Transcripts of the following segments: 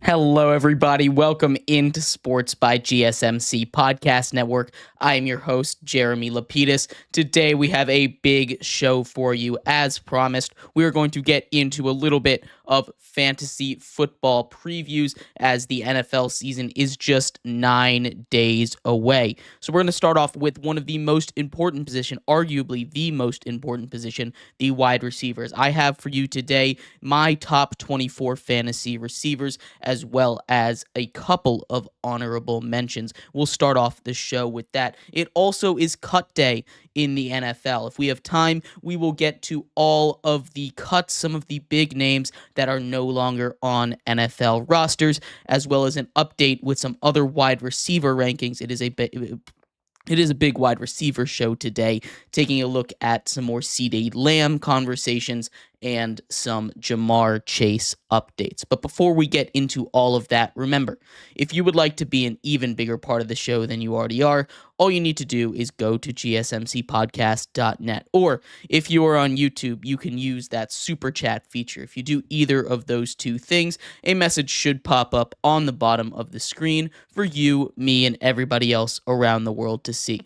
Hello, everybody. Welcome into Sports by GSMC Podcast Network. I am your host, Jeremy Lapidus. Today, we have a big show for you. As promised, we are going to get into a little bit of fantasy football previews as the NFL season is just 9 days away. So we're going to start off with one of the most important position, arguably the most important position, the wide receivers. I have for you today my top 24 fantasy receivers, as well as a couple of honorable mentions. We'll start off the show with that. It also is cut day in the NFL. If we have time, we will get to all of the cuts, some of the big names that are no longer on NFL rosters, as well as an update with some other wide receiver rankings. It is a big wide receiver show today, taking a look at some more CeeDee Lamb conversations and some Ja'Marr Chase updates. But before we get into all of that, remember, if you would like to be an even bigger part of the show than you already are, all you need to do is go to GSMCPodcast.net. Or if you are on YouTube, you can use that super chat feature. If you do either of those two things, a message should pop up on the bottom of the screen for you, me, and everybody else around the world to see.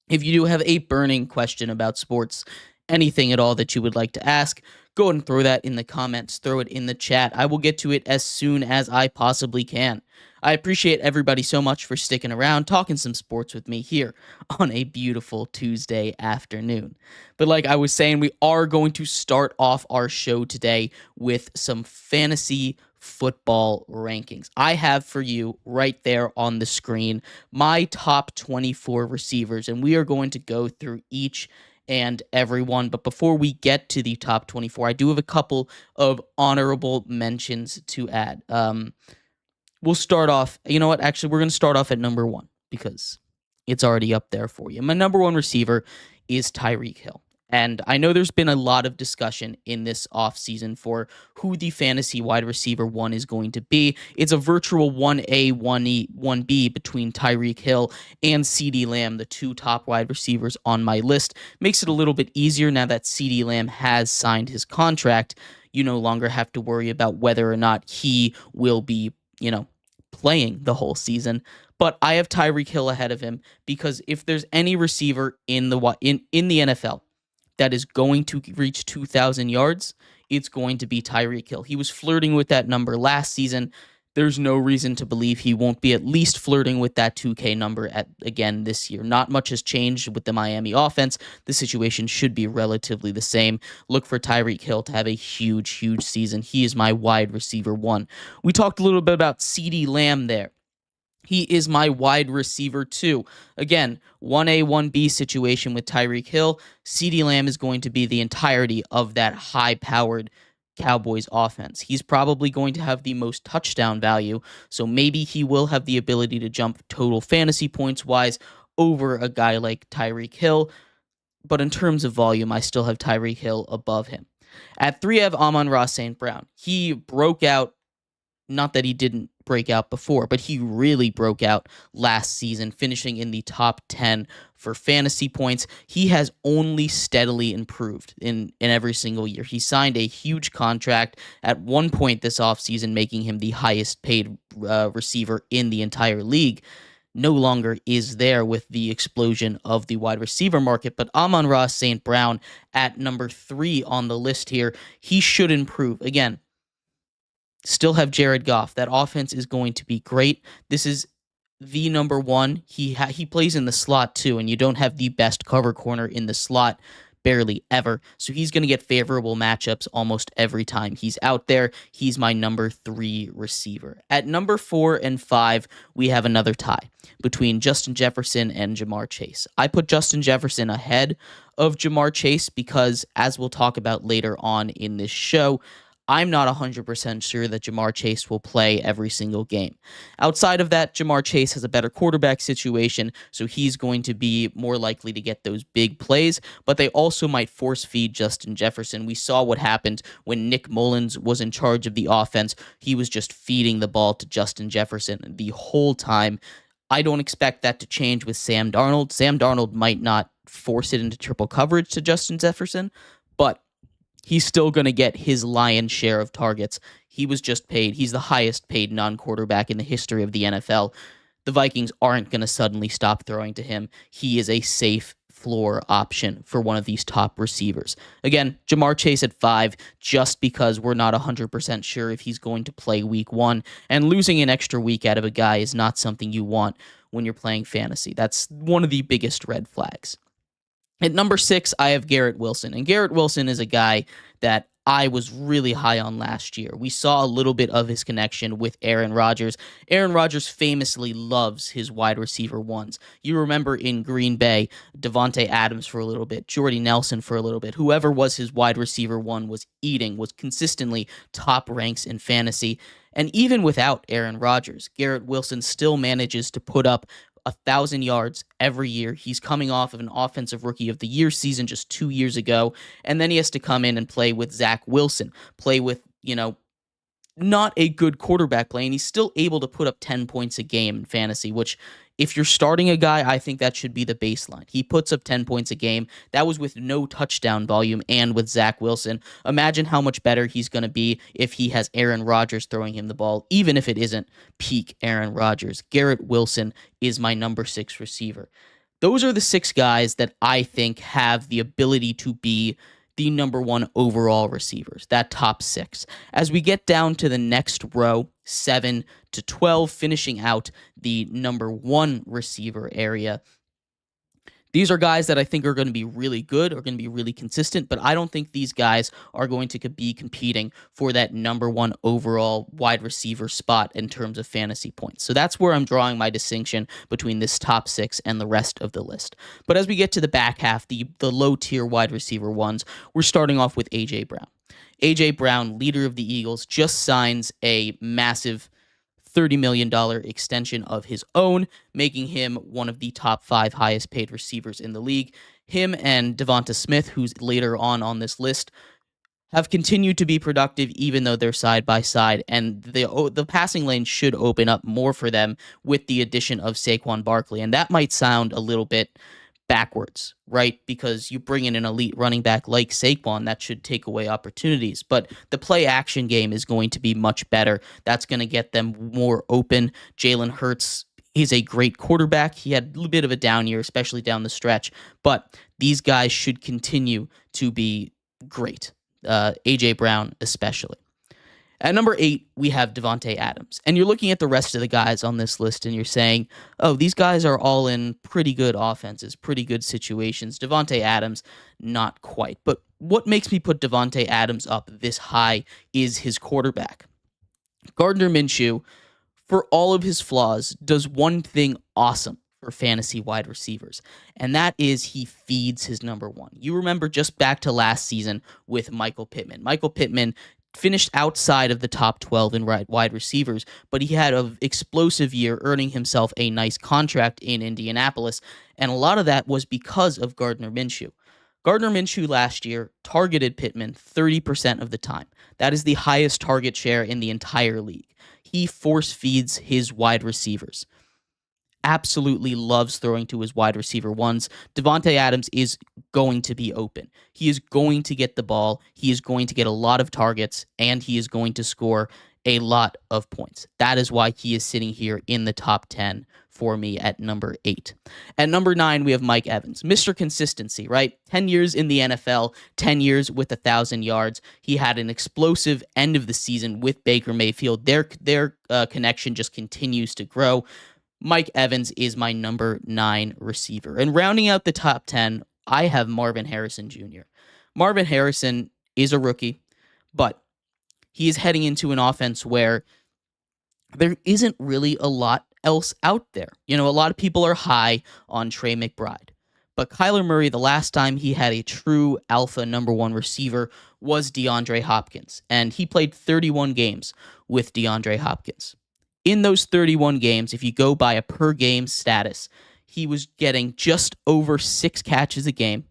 If you do have a burning question about sports, anything at all that you would like to ask, go ahead and throw that in the comments, throw it in the chat. I will get to it as soon as I possibly can. I appreciate everybody so much for sticking around, talking some sports with me here on a beautiful Tuesday afternoon. But like I was saying, we are going to start off our show today with some fantasy football rankings. I have for you right there on the screen my top 24 receivers, and we are going to go through each and everyone. But before we get to the top 24, I do have a couple of honorable mentions to add. We'll start off, you know what, actually, we're going to start off at number 1 because it's already up there for you. My number 1 receiver is Tyreek Hill. And I know there's been a lot of discussion in this offseason for who the fantasy wide receiver 1 is going to be. It's a virtual 1A, 1E, 1B between Tyreek Hill and CeeDee Lamb, the two top wide receivers on my list. Makes it a little bit easier now that CeeDee Lamb has signed his contract. You no longer have to worry about whether or not he will be, playing the whole season. But I have Tyreek Hill ahead of him because if there's any receiver in the NFL that is going to reach 2,000 yards, it's going to be Tyreek Hill. He was flirting with that number last season. There's no reason to believe he won't be at least flirting with that 2K number again this year. Not much has changed with the Miami offense. The situation should be relatively the same. Look for Tyreek Hill to have a huge, huge season. He is my wide receiver 1. We talked a little bit about CeeDee Lamb there. He is my wide receiver 2. Again, 1A, 1B situation with Tyreek Hill. CeeDee Lamb is going to be the entirety of that high-powered Cowboys offense. He's probably going to have the most touchdown value, so maybe he will have the ability to jump total fantasy points-wise over a guy like Tyreek Hill. But in terms of volume, I still have Tyreek Hill above him. At 3, I have Amon-Ra St. Brown. He broke out. Not that he didn't break out before, but he really broke out last season, finishing in the top 10 for fantasy points. He has only steadily improved in every single year. He signed a huge contract at one point this offseason, making him the highest paid receiver in the entire league. No longer is there with the explosion of the wide receiver market, but Amon-Ra St. Brown at number 3 on the list here, he should improve. Again, still have Jared Goff. That offense is going to be great. This is the number 1. He plays in the slot too, and you don't have the best cover corner in the slot barely ever. So he's going to get favorable matchups almost every time he's out there. He's my number 3 receiver. At number 4 and 5, we have another tie between Justin Jefferson and Ja'Marr Chase. I put Justin Jefferson ahead of Ja'Marr Chase because, as we'll talk about later on in this show, I'm not 100% sure that Ja'Marr Chase will play every single game. Outside of that, Ja'Marr Chase has a better quarterback situation, so he's going to be more likely to get those big plays, but they also might force feed Justin Jefferson. We saw what happened when Nick Mullins was in charge of the offense. He was just feeding the ball to Justin Jefferson the whole time. I don't expect that to change with Sam Darnold. Sam Darnold might not force it into triple coverage to Justin Jefferson, but he's still going to get his lion's share of targets. He was just paid. He's the highest paid non-quarterback in the history of the NFL. The Vikings aren't going to suddenly stop throwing to him. He is a safe floor option for one of these top receivers. Again, Jamar Chase at 5, just because we're not 100% sure if he's going to play week 1, and losing an extra week out of a guy is not something you want when you're playing fantasy. That's one of the biggest red flags. At number 6, I have Garrett Wilson. And Garrett Wilson is a guy that I was really high on last year. We saw a little bit of his connection with Aaron Rodgers. Aaron Rodgers famously loves his wide receiver ones. You remember in Green Bay, Devontae Adams for a little bit, Jordy Nelson for a little bit. Whoever was his wide receiver one was consistently top ranks in fantasy. And even without Aaron Rodgers, Garrett Wilson still manages to put up 1,000 yards every year. He's coming off of an Offensive Rookie of the Year season just 2 years ago, and then he has to come in and play with Zach Wilson, play with, not a good quarterback play, and he's still able to put up 10 points a game in fantasy, which, if you're starting a guy, I think that should be the baseline. He puts up 10 points a game. That was with no touchdown volume and with Zach Wilson. Imagine how much better he's going to be if he has Aaron Rodgers throwing him the ball, even if it isn't peak Aaron Rodgers. Garrett Wilson is my number 6 receiver. Those are the 6 guys that I think have the ability to be the number 1 overall receivers, that top 6. As we get down to the next row, 7 to 12, finishing out the number 1 receiver area, these are guys that I think are going to be really good, are going to be really consistent, but I don't think these guys are going to be competing for that number 1 overall wide receiver spot in terms of fantasy points. So that's where I'm drawing my distinction between this top 6 and the rest of the list. But as we get to the back half, the low-tier wide receiver ones, we're starting off with A.J. Brown. A.J. Brown, leader of the Eagles, just signs a massive $30 million extension of his own, making him one of the top 5 highest paid receivers in the league. Him and Devonta Smith, who's later on this list, have continued to be productive even though they're side by side, and the passing lane should open up more for them with the addition of Saquon Barkley. And that might sound a little bit backwards, right? Because you bring in an elite running back like Saquon, that should take away opportunities. But the play action game is going to be much better. That's going to get them more open. Jalen Hurts, he's a great quarterback. He had a little bit of a down year, especially down the stretch. But these guys should continue to be great. A.J. Brown especially. At number 8, we have Devontae Adams. And you're looking at the rest of the guys on this list and you're saying, oh, these guys are all in pretty good offenses, pretty good situations. Devontae Adams, not quite. But what makes me put Devontae Adams up this high is his quarterback. Gardner Minshew, for all of his flaws, does one thing awesome for fantasy wide receivers, and that is he feeds his number 1. You remember just back to last season with Michael Pittman. Michael Pittman finished outside of the top 12 in wide receivers, but he had an explosive year, earning himself a nice contract in Indianapolis, and a lot of that was because of Gardner Minshew. Gardner Minshew last year targeted Pittman 30% of the time. That is the highest target share in the entire league. He force feeds his wide receivers. Absolutely loves throwing to his wide receiver ones. Devontae Adams is going to be open. He is going to get the ball. He is going to get a lot of targets, and he is going to score a lot of points. That is why he is sitting here in the top 10 for me at number 8. At number 9, we have Mike Evans. Mr. Consistency, right? 10 years in the NFL, 10 years with 1,000 yards. He had an explosive end of the season with Baker Mayfield. Their connection just continues to grow. Mike Evans is my number 9 receiver. And rounding out the top 10, I have Marvin Harrison Jr. Marvin Harrison is a rookie, but he is heading into an offense where there isn't really a lot else out there. A lot of people are high on Trey McBride. But Kyler Murray, the last time he had a true alpha number 1 receiver was DeAndre Hopkins. And he played 31 games with DeAndre Hopkins. In those 31 games, if you go by a per-game status, he was getting just over 6 catches a game,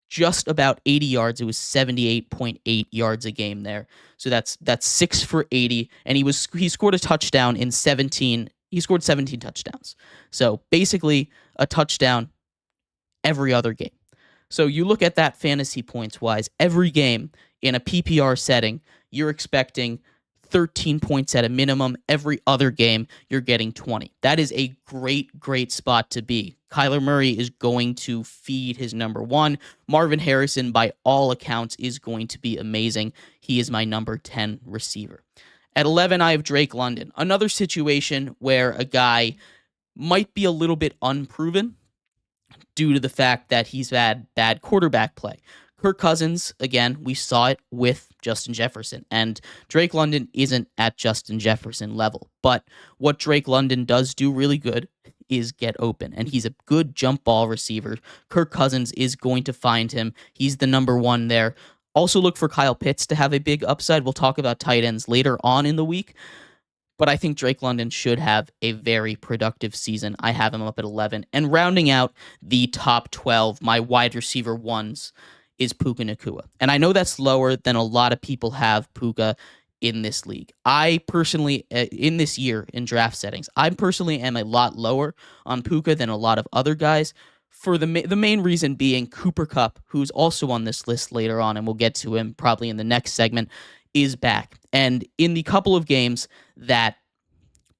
just about 80 yards. It was 78.8 yards a game there. So that's 6 for 80, and he scored a touchdown in 17. He scored 17 touchdowns. So basically, a touchdown every other game. So you look at that fantasy points wise, every game in a PPR setting, you're expecting 13 points at a minimum. Every other game, you're getting 20. That is a great, great spot to be. Kyler Murray is going to feed his number one. Marvin Harrison, by all accounts, is going to be amazing. He is my number 10 receiver. At 11, I have Drake London. Another situation where a guy might be a little bit unproven due to the fact that he's had bad quarterback play. Kirk Cousins, again, we saw it with Justin Jefferson, and Drake London isn't at Justin Jefferson level. But what Drake London does do really good is get open, and he's a good jump ball receiver. Kirk Cousins is going to find him. He's the number one there. Also look for Kyle Pitts to have a big upside. We'll talk about tight ends later on in the week. But I think Drake London should have a very productive season. I have him up at 11. And rounding out the top 12, my wide receiver ones is Puka Nacua. And I know that's lower than a lot of people have Puka in this league. I personally, in this year in draft settings, I personally am a lot lower on Puka than a lot of other guys. For the main reason being Cooper Kupp, who's also on this list later on, and we'll get to him probably in the next segment, is back. And in the couple of games that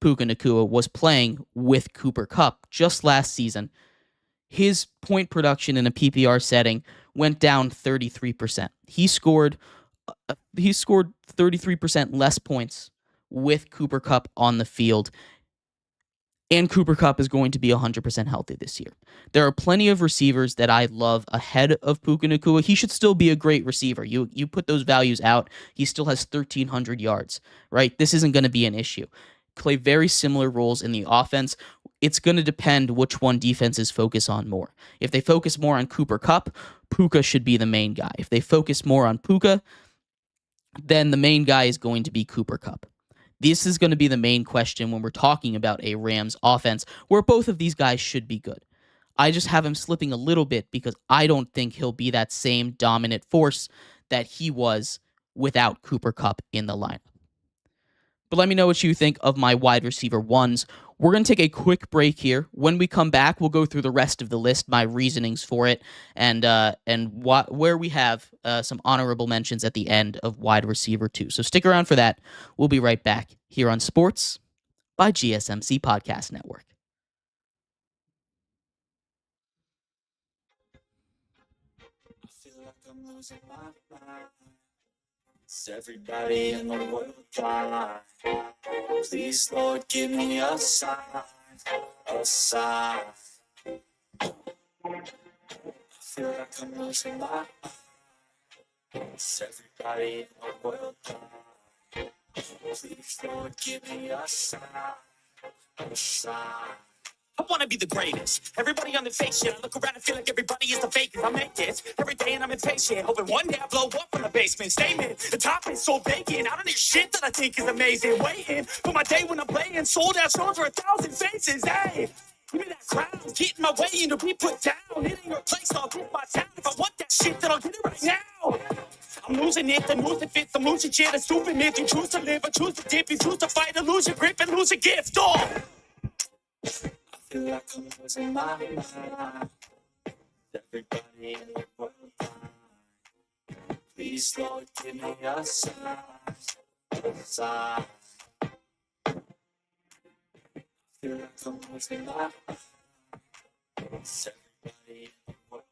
Puka Nacua was playing with Cooper Kupp just last season, his point production in a PPR setting went down 33%. He scored 33% less points with Cooper Kupp on the field. And Cooper Kupp is going to be 100% healthy this year. There are plenty of receivers that I love ahead of Puka Nacua. He should still be a great receiver. You put those values out, he still has 1,300 yards, right? This isn't going to be an issue. Play very similar roles in the offense. It's going to depend which one defenses focus on more. If they focus more on Cooper Kupp, Puka should be the main guy. If they focus more on Puka, then the main guy is going to be Cooper Kupp. This is going to be the main question when we're talking about a Rams offense where both of these guys should be good. I just have him slipping a little bit because I don't think he'll be that same dominant force that he was without Cooper Kupp in the lineup. But let me know what you think of my wide receiver ones. We're going to take a quick break here. When we come back, we'll go through the rest of the list, my reasonings for it, and where we have some honorable mentions at the end of wide receiver 2. So stick around for that. We'll be right back here on Sports by GSMC Podcast Network. I feel like I'm losing my mind. It's everybody in the world died. Please, Lord, give me a sign, a sign. I feel like I'm losing my mind. It's everybody in the world died. Please, Lord, give me a sign, a sign. I wanna be the greatest. Everybody on the fake shit. I look around and feel like everybody is the fakest. I make this every day and I'm impatient. Hoping one day I blow up from the basement. Statement, the top is so vacant. I don't need shit that I think is amazing. Waiting for my day when I'm playing. Sold out shows for 1,000 faces. Hey, give me that crown. Get in my way and to be put down. It ain't your place, I'll get my town. If I want that shit, then I'll get it right now. I'm losing it, the news that fits. I'm losing shit, a stupid myth. You choose to live or choose to dip. You choose to fight or lose your grip and lose a gift. Oh! I feel like I'm losing my mind. Everybody in the world died. Please, Lord, give me a sign, a sign. I feel like I'm losing my mind. It's everybody in the world.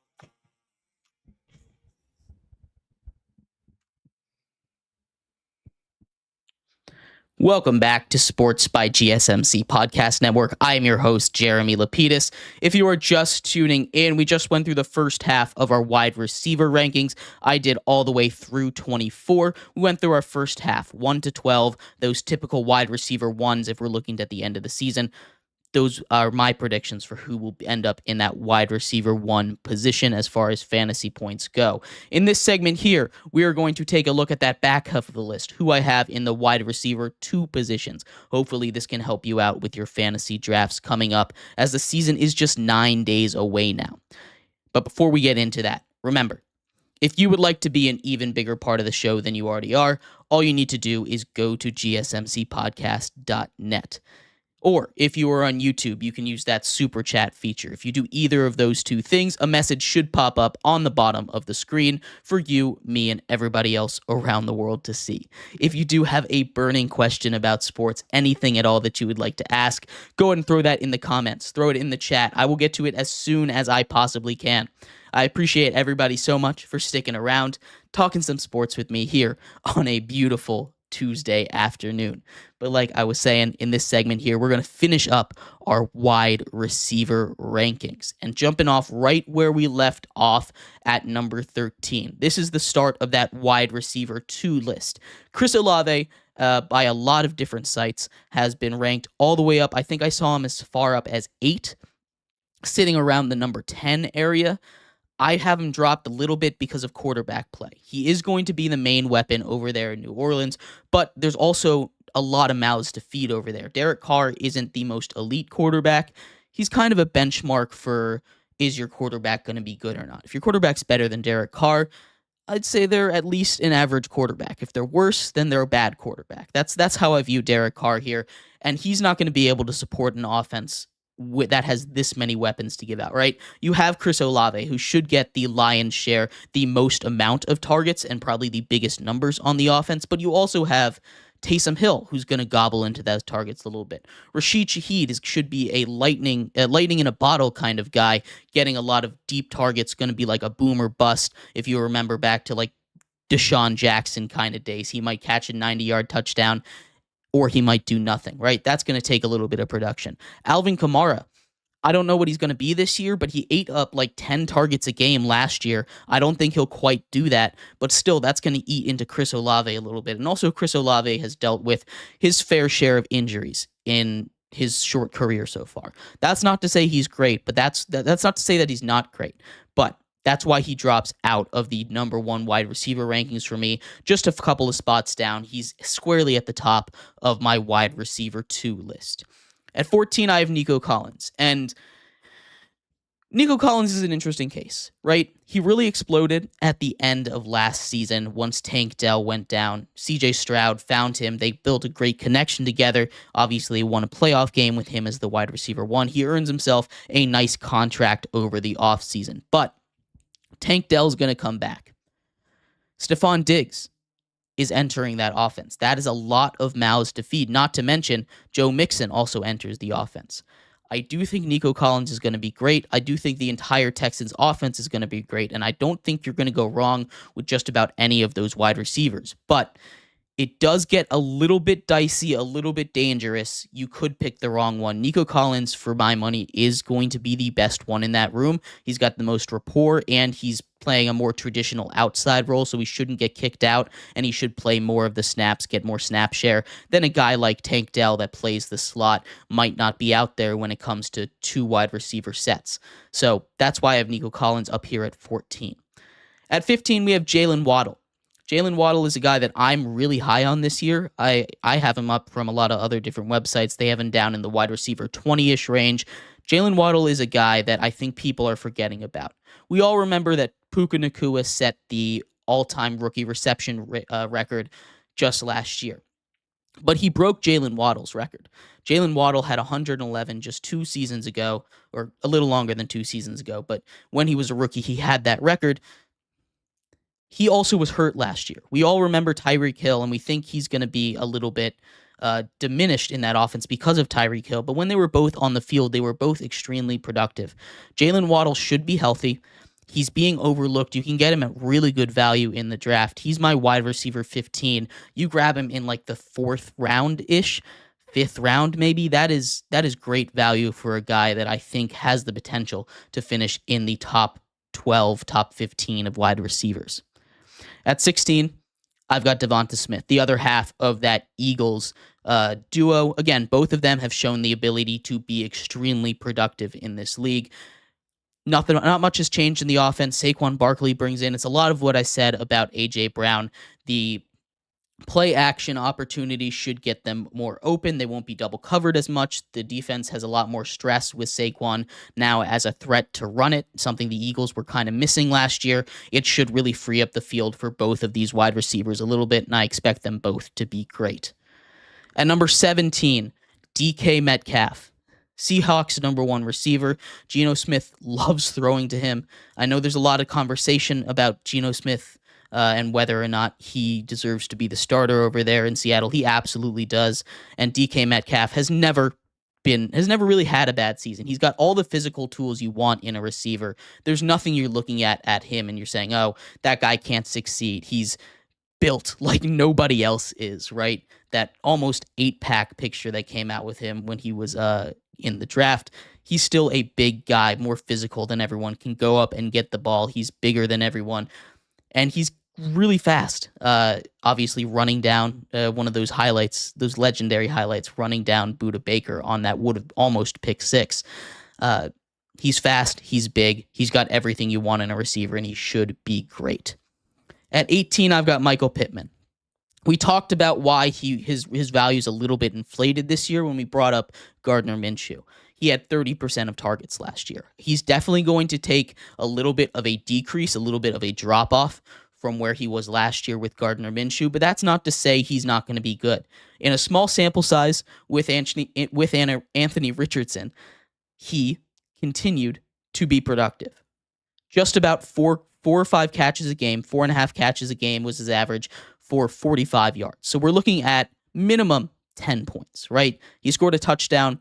Welcome back to Sports by GSMC Podcast Network. I am your host, Jeremy Lapidus. If you are just tuning in, we just went through the first half of our wide receiver rankings. I did all the way through 24. We went through our first half, 1 to 12, those typical wide receiver ones if we're looking at the end of the season. Those are my predictions for who will end up in that wide receiver 1 position as far as fantasy points go. In this segment here, we are going to take a look at that back half of the list, who I have in the wide receiver 2 positions. Hopefully this can help you out with your fantasy drafts coming up as the season is just 9 days away now. But before we get into that, remember, if you would like to be an even bigger part of the show than you already are, all you need to do is go to gsmcpodcast.net. Or if you are on YouTube, you can use that super chat feature. If you do either of those two things, a message should pop up on the bottom of the screen for you, me, and everybody else around the world to see. If you do have a burning question about sports, anything at all that you would like to ask, go ahead and throw that in the comments. Throw it in the chat. I will get to it as soon as I possibly can. I appreciate everybody so much for sticking around, talking some sports with me here on a beautiful Tuesday afternoon. But like I was saying in this segment here, we're going to finish up our wide receiver rankings and jumping off right where we left off at number 13. This is the start of that wide receiver 2 list. Chris Olave, by a lot of different sites, has been ranked all the way up. I think I saw him as far up as 8, sitting around the number 10 area. I have him dropped a little bit because of quarterback play. He is going to be the main weapon over there in New Orleans, but there's also a lot of mouths to feed over there. Derek Carr isn't the most elite quarterback. He's kind of a benchmark for, is your quarterback going to be good or not? If your quarterback's better than Derek Carr, I'd say they're at least an average quarterback. If they're worse, then they're a bad quarterback. That's how I view Derek Carr here, and he's not going to be able to support an offense that has this many weapons to give out, right? You have Chris Olave, who should get the lion's share, the most amount of targets, and probably the biggest numbers on the offense, but you also have Taysom Hill, who's going to gobble into those targets a little bit. Rashid Shaheed should be a lightning in a bottle kind of guy, getting a lot of deep targets, going to be like a boom or bust. If you remember back to like Deshaun Jackson kind of days, he might catch a 90-yard touchdown, or he might do nothing, right? That's going to take a little bit of production. Alvin Kamara, I don't know what he's going to be this year, but he ate up like 10 targets a game last year. I don't think he'll quite do that, but still, that's going to eat into Chris Olave a little bit. And also, Chris Olave has dealt with his fair share of injuries in his short career so far. That's not to say he's great, but that's not to say that he's not great. But that's why he drops out of the number 1 wide receiver rankings for me. Just a couple of spots down. He's squarely at the top of my wide receiver 2 list. At 14, I have Nico Collins. And Nico Collins is an interesting case, right? He really exploded at the end of last season once Tank Dell went down. CJ Stroud found him. They built a great connection together. Obviously, won a playoff game with him as the wide receiver 1. He earns himself a nice contract over the offseason. But Tank Dell's going to come back. Stephon Diggs is entering that offense. That is a lot of mouths to feed, not to mention Joe Mixon also enters the offense. I do think Nico Collins is going to be great. I do think the entire Texans offense is going to be great, and I don't think you're going to go wrong with just about any of those wide receivers. But it does get a little bit dicey, a little bit dangerous. You could pick the wrong one. Nico Collins, for my money, is going to be the best one in that room. He's got the most rapport, and he's playing a more traditional outside role, so he shouldn't get kicked out, and he should play more of the snaps, get more snap share than a guy like Tank Dell that plays the slot might not be out there when it comes to 2 wide receiver sets. So that's why I have Nico Collins up here at 14. At 15, we have Jalen Waddle. Jalen Waddle is a guy that I'm really high on this year. I have him up from a lot of other different websites. They have him down in the wide receiver 20-ish range. Jalen Waddle is a guy that I think people are forgetting about. We all remember that Puka Nacua set the all-time rookie reception record just last year. But he broke Jalen Waddle's record. Jalen Waddle had 111 just 2 seasons ago, or a little longer than 2 seasons ago. But when he was a rookie, he had that record. He also was hurt last year. We all remember Tyreek Hill, and we think he's going to be a little bit diminished in that offense because of Tyreek Hill. But when they were both on the field, they were both extremely productive. Jalen Waddle should be healthy. He's being overlooked. You can get him at really good value in the draft. He's my wide receiver 15. You grab him in like the 4th round-ish, 5th round maybe. That is great value for a guy that I think has the potential to finish in the top 12, top 15 of wide receivers. At 16, I've got Devonta Smith, the other half of that Eagles duo. Again, both of them have shown the ability to be extremely productive in this league. Not much has changed in the offense. Saquon Barkley brings in, it's a lot of what I said about A.J. Brown. The play action opportunities should get them more open. They won't be double covered as much. The defense has a lot more stress with Saquon now as a threat to run it, something the Eagles were kind of missing last year. It should really free up the field for both of these wide receivers a little bit, and I expect them both to be great. At number 17, DK Metcalf, Seahawks #1 receiver. Geno Smith loves throwing to him. I know there's a lot of conversation about Geno Smith and whether or not he deserves to be the starter over there in Seattle. He absolutely does. And DK Metcalf has never really had a bad season. He's got all the physical tools you want in a receiver. There's nothing you're looking at him and you're saying, oh, that guy can't succeed. He's built like nobody else is, right? That almost 8-pack picture that came out with him when he was in the draft. He's still a big guy, more physical than everyone, can go up and get the ball. He's bigger than everyone. And he's really fast. Obviously running down one of those highlights, those legendary highlights, running down Budda Baker on that would have almost pick six. He's fast. He's big. He's got everything you want in a receiver, and he should be great. At 18, I've got Michael Pittman. We talked about why his value is a little bit inflated this year when we brought up Gardner Minshew. He had 30% of targets last year. He's definitely going to take a little bit of a decrease, a little bit of a drop-off from where he was last year with Gardner Minshew, but that's not to say he's not going to be good. In a small sample size with Anthony Richardson, he continued to be productive. Just about four or five catches a game, 4.5 catches a game was his average for 45 yards. So we're looking at minimum 10 points, right? He scored a touchdown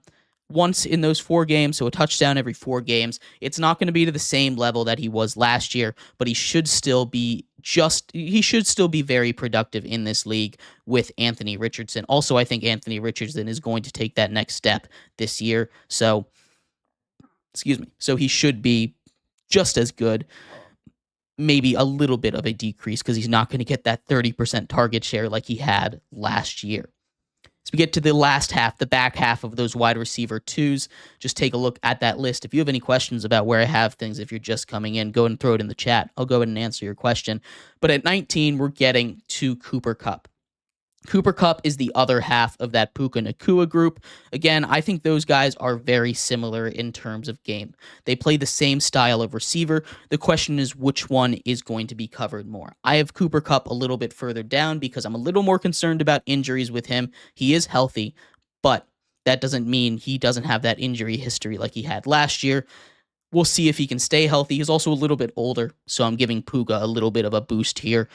once in those 4 games, so a touchdown every 4 games. It's not going to be to the same level that he was last year, but he should still be very productive in this league with Anthony Richardson. Also, I think Anthony Richardson is going to take that next step this year. So he should be just as good. Maybe a little bit of a decrease because he's not going to get that 30% target share like he had last year. As we get to the last half, the back half of those wide receiver twos, just take a look at that list. If you have any questions about where I have things, if you're just coming in, go and throw it in the chat. I'll go ahead and answer your question. But at 19, we're getting to Cooper Kupp. Cooper Kupp is the other half of that Puka Nacua group. Again, I think those guys are very similar in terms of game. They play the same style of receiver. The question is which one is going to be covered more. I have Cooper Kupp a little bit further down because I'm a little more concerned about injuries with him. He is healthy, but that doesn't mean he doesn't have that injury history like he had last year. We'll see if he can stay healthy. He's also a little bit older, so I'm giving Puka a little bit of a boost here.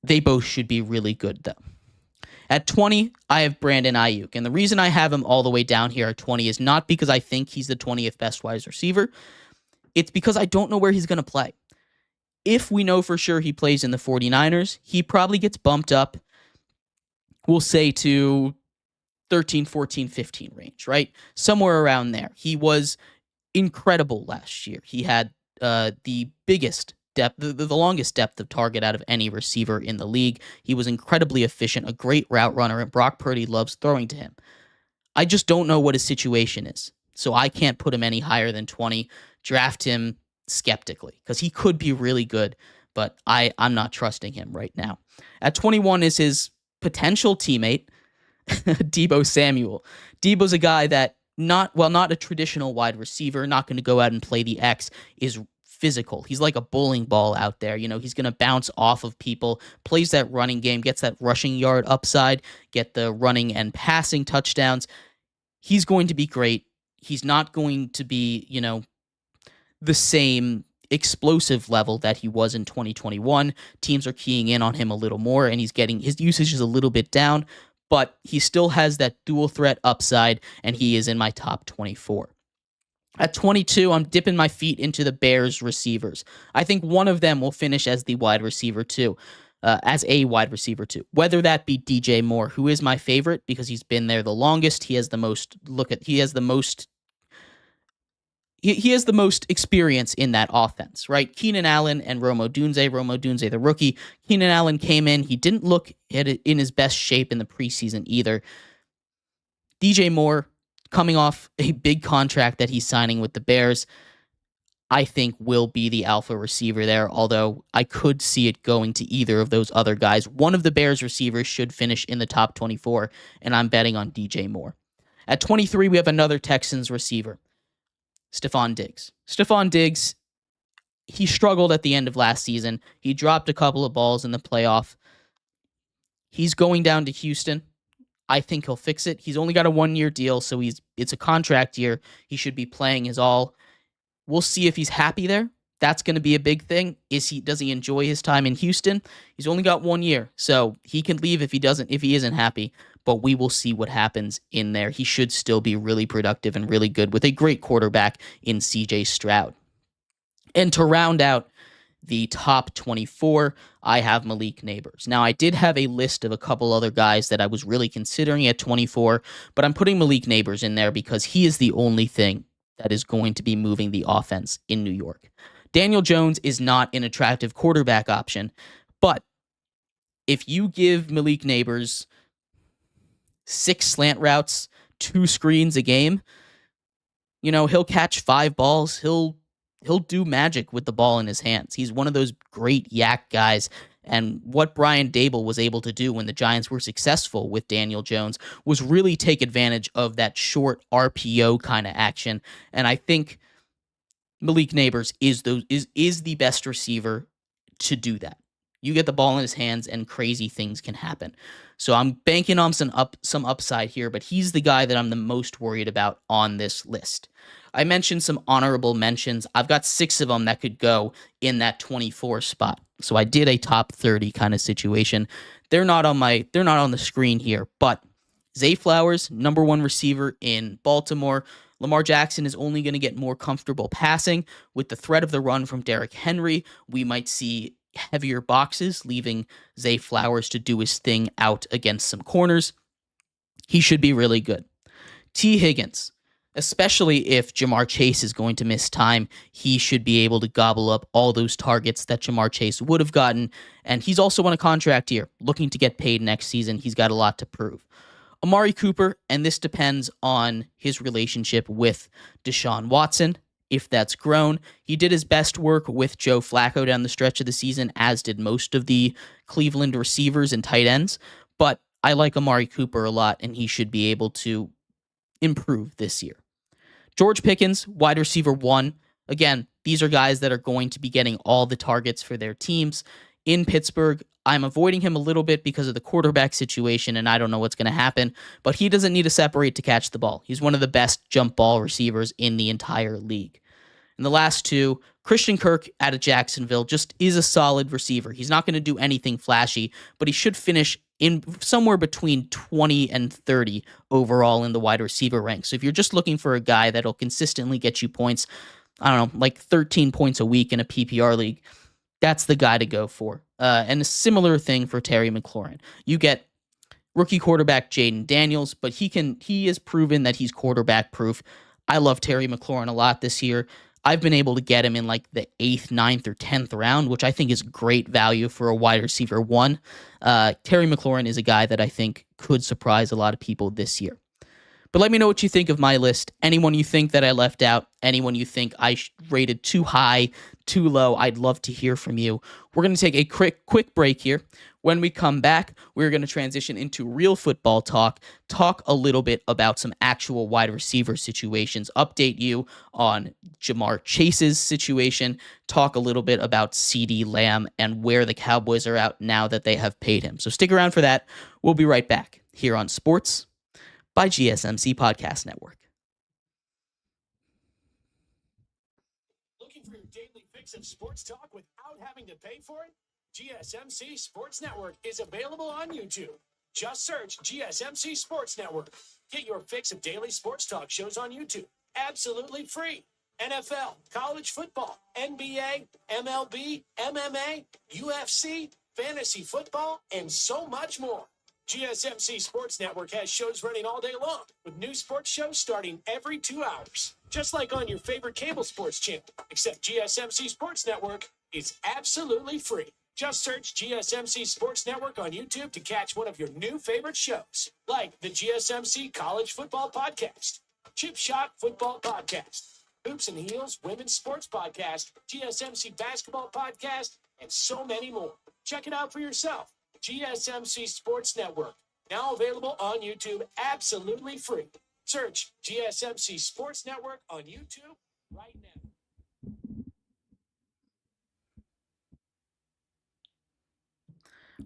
They both should be really good, though. At 20, I have Brandon Ayuk, and the reason I have him all the way down here at 20 is not because I think he's the 20th best wide receiver. It's because I don't know where he's going to play. If we know for sure he plays in the 49ers, he probably gets bumped up, we'll say, to 13, 14, 15 range, right? Somewhere around there. He was incredible last year. He had the biggest depth, the longest depth of target out of any receiver in the league. He was incredibly efficient, a great route runner, and Brock Purdy loves throwing to him. I just don't know what his situation is, so I can't put him any higher than 20. Draft him skeptically, because he could be really good, but I'm not trusting him right now. At 21 is his potential teammate, Deebo Samuel. Deebo's a guy that, not a traditional wide receiver, not going to go out and play the X, is physical. He's like a bowling ball out there. He's going to bounce off of people, plays that running game, gets that rushing yard upside, get the running and passing touchdowns. He's going to be great. He's not going to be, the same explosive level that he was in 2021. Teams are keying in on him a little more, and his usage is a little bit down, but he still has that dual threat upside, and he is in my top 24. At 22, I'm dipping my feet into the Bears receivers. I think one of them will finish as the wide receiver too, as a wide receiver too. Whether that be DJ Moore, who is my favorite because he's been there the longest. He has the most experience in that offense, right? Keenan Allen and Rome Odunze the rookie. Keenan Allen came in. He didn't look in his best shape in the preseason either. DJ Moore, coming off a big contract that he's signing with the Bears, I think will be the alpha receiver there, although I could see it going to either of those other guys. One of the Bears receivers should finish in the top 24, and I'm betting on DJ Moore. At 23, we have another Texans receiver, Stephon Diggs. Stephon Diggs, he struggled at the end of last season. He dropped a couple of balls in the playoff. He's going down to Houston. I think he'll fix it. He's only got a 1-year deal, so it's a contract year. He should be playing his all. We'll see if he's happy there. That's going to be a big thing. Does he enjoy his time in Houston? He's only got 1 year, so he can leave if he isn't happy, but we will see what happens in there. He should still be really productive and really good with a great quarterback in CJ Stroud. And to round out the top 24, I have Malik Neighbors. Now, I did have a list of a couple other guys that I was really considering at 24, but I'm putting Malik Neighbors in there because he is the only thing that is going to be moving the offense in New York. Daniel Jones is not an attractive quarterback option, but if you give Malik Neighbors 6 slant routes, 2 screens a game, he'll catch 5 balls. He'll do magic with the ball in his hands. He's one of those great yak guys. And what Brian Daboll was able to do when the Giants were successful with Daniel Jones was really take advantage of that short RPO kind of action. And I think Malik Neighbors is the best receiver to do that. You get the ball in his hands and crazy things can happen. So I'm banking on some upside here, but he's the guy that I'm the most worried about on this list. I mentioned some honorable mentions. I've got 6 of them that could go in that 24 spot. So I did a top 30 kind of situation. They're not on the screen here, but Zay Flowers, number 1 receiver in Baltimore. Lamar Jackson is only going to get more comfortable passing with the threat of the run from Derrick Henry. We might see heavier boxes, leaving Zay Flowers to do his thing out against some corners. He should be really good. T. Higgins, especially if Jamar Chase is going to miss time, he should be able to gobble up all those targets that Jamar Chase would have gotten. And he's also on a contract here, looking to get paid next season. He's got a lot to prove. Amari Cooper, and this depends on his relationship with Deshaun Watson. If that's grown, he did his best work with Joe Flacco down the stretch of the season, as did most of the Cleveland receivers and tight ends. But I like Amari Cooper a lot, and he should be able to improve this year. George Pickens, wide receiver 1. Again, these are guys that are going to be getting all the targets for their teams. In Pittsburgh, I'm avoiding him a little bit because of the quarterback situation, and I don't know what's going to happen, but he doesn't need to separate to catch the ball. He's one of the best jump ball receivers in the entire league. And the last 2, Christian Kirk out of Jacksonville just is a solid receiver. He's not going to do anything flashy, but he should finish in somewhere between 20 and 30 overall in the wide receiver ranks. So if you're just looking for a guy that'll consistently get you points, I don't know, like 13 points a week in a PPR league, that's the guy to go for. And a similar thing for Terry McLaurin. You get rookie quarterback Jaden Daniels, but he has proven that he's quarterback proof. I love Terry McLaurin a lot this year. I've been able to get him in like the 8th, 9th, or 10th round, which I think is great value for a wide receiver 1. Terry McLaurin is a guy that I think could surprise a lot of people this year. But let me know what you think of my list. Anyone you think that I left out, anyone you think I rated too high, too low, I'd love to hear from you. We're going to take a quick break here. When we come back, we're going to transition into real football talk a little bit about some actual wide receiver situations, update you on Jamar Chase's situation, talk a little bit about CeeDee Lamb and where the Cowboys are at now that they have paid him. So stick around for that. We'll be right back here on Sports by GSMC Podcast Network. Looking for your daily fix of sports talk without having to pay for it? GSMC Sports Network is available on YouTube. Just search GSMC Sports Network. Get your fix of daily sports talk shows on YouTube, absolutely free. NFL, college football, NBA, MLB, MMA, UFC, fantasy football, and so much more. GSMC Sports Network has shows running all day long, with new sports shows starting every 2 hours. Just like on your favorite cable sports channel, except GSMC Sports Network is absolutely free. Just search GSMC Sports Network on YouTube to catch one of your new favorite shows, like the GSMC College Football Podcast, Chip Shot Football Podcast, Hoops and Heels Women's Sports Podcast, GSMC Basketball Podcast, and so many more. Check it out for yourself. GSMC Sports Network, now available on YouTube, absolutely free. Search GSMC Sports Network on YouTube right now.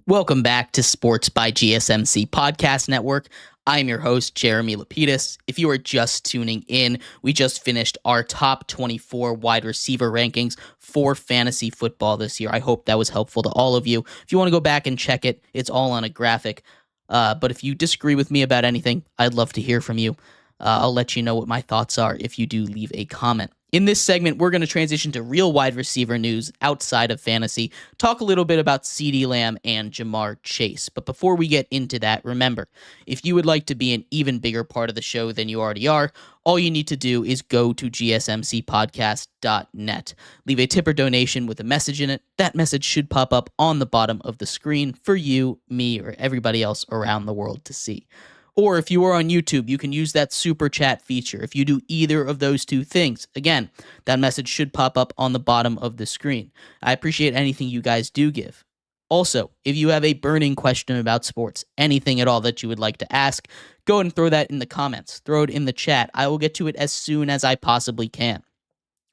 Welcome back to Sports by GSMC Podcast Network. I'm your host, Jeremy Lapidus. If you are just tuning in, we just finished our top 24 wide receiver rankings for fantasy football this year. I hope that was helpful to all of you. If you want to go back and check it, it's all on a graphic. But if you disagree with me about anything, I'd love to hear from you. I'll let you know what my thoughts are if you do leave a comment. In this segment, we're going to transition to real wide receiver news outside of fantasy, talk a little bit about CeeDee Lamb and Jamar Chase. But before we get into that, remember, if you would like to be an even bigger part of the show than you already are, all you need to do is go to GSMCPodcast.net. Leave a tip or donation with a message in it. That message should pop up on the bottom of the screen for you, me, or everybody else around the world to see. Or if you are on YouTube, you can use that super chat feature. If you do either of those two things, again, that message should pop up on the bottom of the screen. I appreciate anything you guys do give. Also, if you have a burning question about sports, anything at all that you would like to ask, go ahead and throw that in the comments. Throw it in the chat. I will get to it as soon as I possibly can.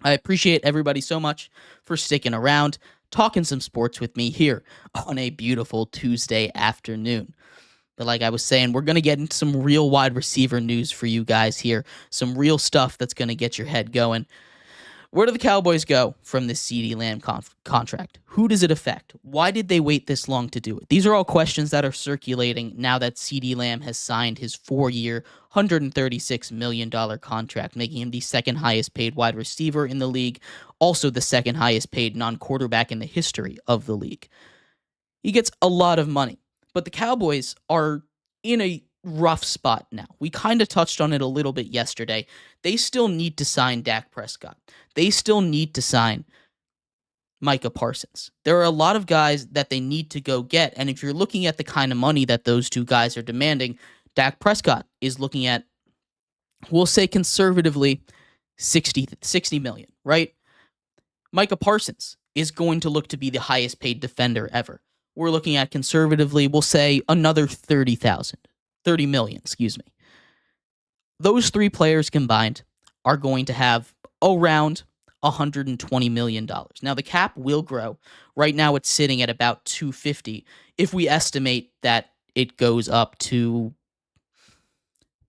I appreciate everybody so much for sticking around, talking some sports with me here on a beautiful Tuesday afternoon. But like I was saying, we're going to get into some real wide receiver news for you guys here. Some real stuff that's going to get your head going. Where do the Cowboys go from this CeeDee Lamb contract? Who does it affect? Why did they wait this long to do it? These are all questions that are circulating now that CeeDee Lamb has signed his 4-year, $136 million contract, making him the second highest paid wide receiver in the league, also the second highest paid non-quarterback in the history of the league. He gets a lot of money. But the Cowboys are in a rough spot now. We kind of touched on it a little bit yesterday. They still need to sign Dak Prescott. They still need to sign Micah Parsons. There are a lot of guys that they need to go get. And if you're looking at the kind of money that those two guys are demanding, Dak Prescott is looking at, we'll say conservatively, 60 million, right? Micah Parsons is going to look to be the highest paid defender ever. We're looking at conservatively, we'll say another 30 million. Those three players combined are going to have around $120 million. Now, the cap will grow. Right now, it's sitting at about 250. If we estimate that it goes up to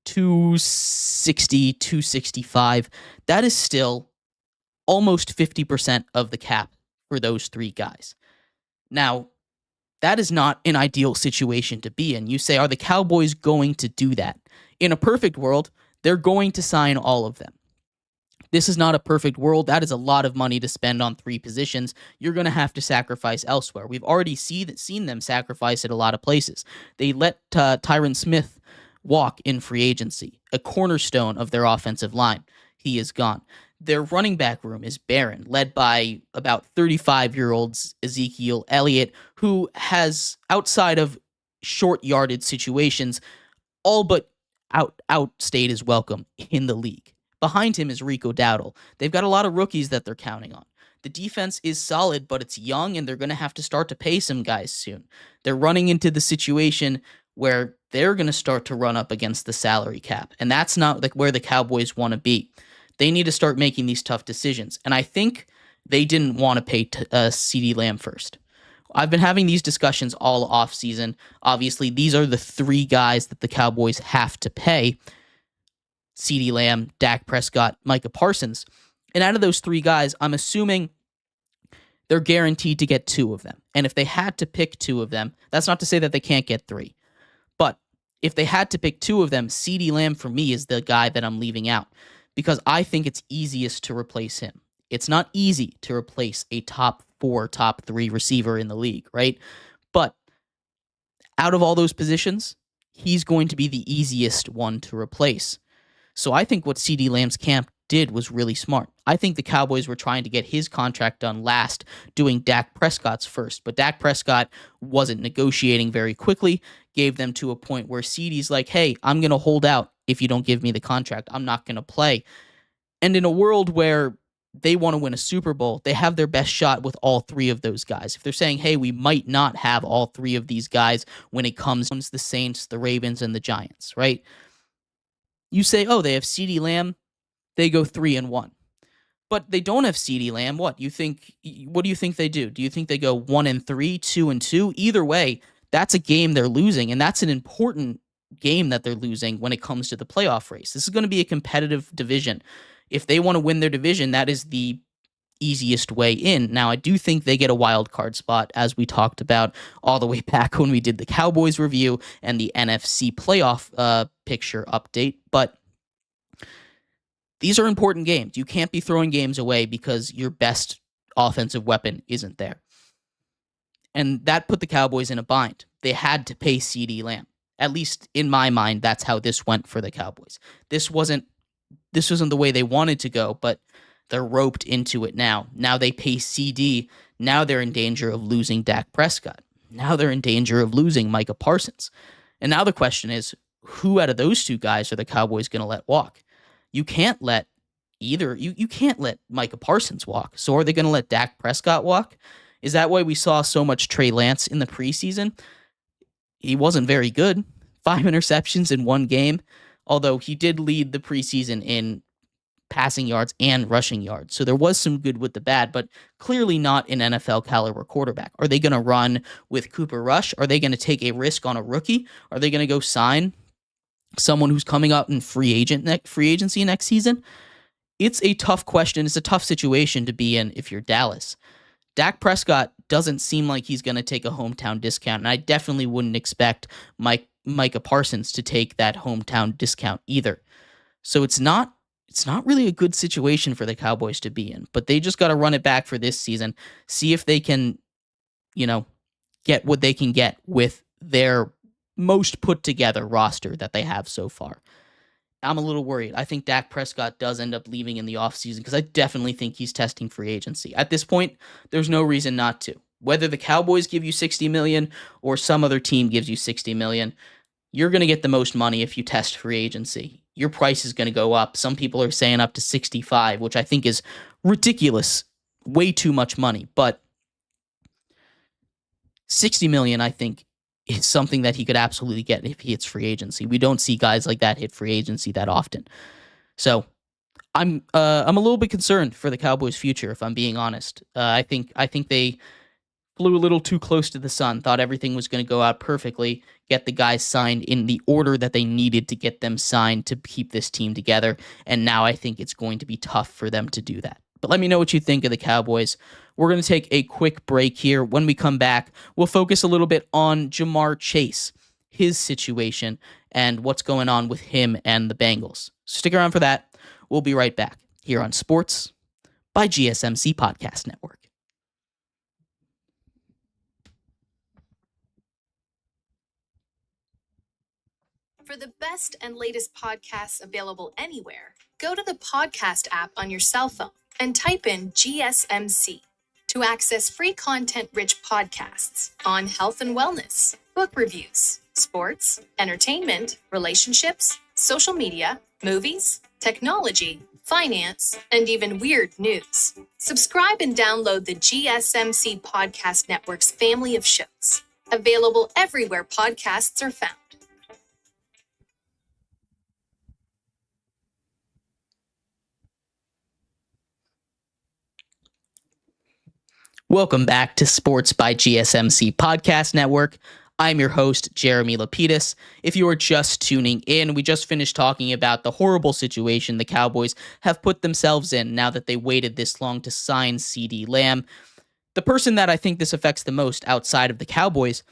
260, 265, that is still almost 50% of the cap for those three guys. Now, that is not an ideal situation to be in. You say, are the Cowboys going to do that? In a perfect world, they're going to sign all of them. This is not a perfect world. That is a lot of money to spend on three positions. You're going to have to sacrifice elsewhere. We've already seen them sacrifice at a lot of places. They let Tyron Smith walk in free agency, a cornerstone of their offensive line. He is gone. Their running back room is barren, led by about 35-year-old Ezekiel Elliott, who has, outside of short yardage situations, all but outstayed his welcome in the league. Behind him is Rico Dowdle. They've got a lot of rookies that they're counting on. The defense is solid, but it's young, and they're going to have to start to pay some guys soon. They're running into the situation where they're going to start to run up against the salary cap, and that's not where the Cowboys want to be. They need to start making these tough decisions. And I think they didn't want to pay CeeDee Lamb first. I've been having these discussions all offseason. Obviously, these are the three guys that the Cowboys have to pay. CeeDee Lamb, Dak Prescott, Micah Parsons. And out of those three guys, I'm assuming they're guaranteed to get two of them. And if they had to pick two of them, that's not to say that they can't get three. But if they had to pick two of them, CeeDee Lamb for me is the guy that I'm leaving out, because I think it's easiest to replace him. It's not easy to replace a top 4, top 3 receiver in the league, right? But out of all those positions, he's going to be the easiest one to replace. So I think what CeeDee Lamb's camp did was really smart. I think the Cowboys were trying to get his contract done last, doing Dak Prescott's first. But Dak Prescott wasn't negotiating very quickly, gave them to a point where CeeDee's like, hey, I'm going to hold out if you don't give me the contract. I'm not going to play. And in a world where they want to win a Super Bowl, they have their best shot with all three of those guys. If they're saying, hey, we might not have all three of these guys when it comes to the Saints, the Ravens, and the Giants, right? You say, oh, they have CeeDee Lamb, they go 3-1. But they don't have CeeDee Lamb. What do you think they do? Do you think they go 1-3, 2-2? Either way, that's a game they're losing, and that's an important game that they're losing when it comes to the playoff race. This is going to be a competitive division. If they want to win their division, that is the easiest way in. Now, I do think they get a wild card spot, as we talked about all the way back when we did the Cowboys review and the NFC playoff picture update, but these are important games. You can't be throwing games away because your best offensive weapon isn't there. And that put the Cowboys in a bind. They had to pay CeeDee Lamb. At least in my mind, that's how this went for the Cowboys. This wasn't the way they wanted to go, but they're roped into it now. Now they pay CD. Now they're in danger of losing Dak Prescott. Now they're in danger of losing Micah Parsons. And now the question is, who out of those two guys are the Cowboys going to let walk? You can't let either. You can't let Micah Parsons walk. So are they going to let Dak Prescott walk? Is that why we saw so much Trey Lance in the preseason? He wasn't very good. 5 interceptions in one game, although he did lead the preseason in passing yards and rushing yards. So there was some good with the bad, but clearly not an NFL caliber quarterback. Are they going to run with Cooper Rush? Are they going to take a risk on a rookie? Are they going to go sign someone who's coming up in free agency next season? It's a tough question. It's a tough situation to be in if you're Dallas. Dak Prescott doesn't seem like he's going to take a hometown discount, and I definitely wouldn't expect Micah Parsons to take that hometown discount either. So it's not really a good situation for the Cowboys to be in, but they just got to run it back for this season, see if they can, get what they can get with their most put together roster that they have so far. I'm a little worried. I think Dak Prescott does end up leaving in the offseason because I definitely think he's testing free agency. At this point, there's no reason not to. Whether the Cowboys give you $60 million or some other team gives you $60 million, you're going to get the most money if you test free agency. Your price is going to go up. Some people are saying up to 65, which I think is ridiculous. Way too much money. But $60 million, I think, is something that he could absolutely get if he hits free agency. We don't see guys like that hit free agency that often. So I'm a little bit concerned for the Cowboys' future, if I'm being honest. I think they flew a little too close to the sun, thought everything was going to go out perfectly, get the guys signed in the order that they needed to get them signed to keep this team together, and now I think it's going to be tough for them to do that. But let me know what you think of the Cowboys. We're going to take a quick break here. When we come back, we'll focus a little bit on Jamar Chase, his situation, and what's going on with him and the Bengals. Stick around for that. We'll be right back here on Sports by GSMC Podcast Network. For the best and latest podcasts available anywhere, go to the podcast app on your cell phone and type in GSMC to access free content-rich podcasts on health and wellness, book reviews, sports, entertainment, relationships, social media, movies, technology, finance, and even weird news. Subscribe and download the GSMC Podcast Network's family of shows, available everywhere podcasts are found. Welcome back to Sports by GSMC Podcast Network. I'm your host, Jeremy Lapidus. If you are just tuning in, we just finished talking about the horrible situation the Cowboys have put themselves in now that they waited this long to sign CeeDee Lamb. The person that I think this affects the most outside of the Cowboys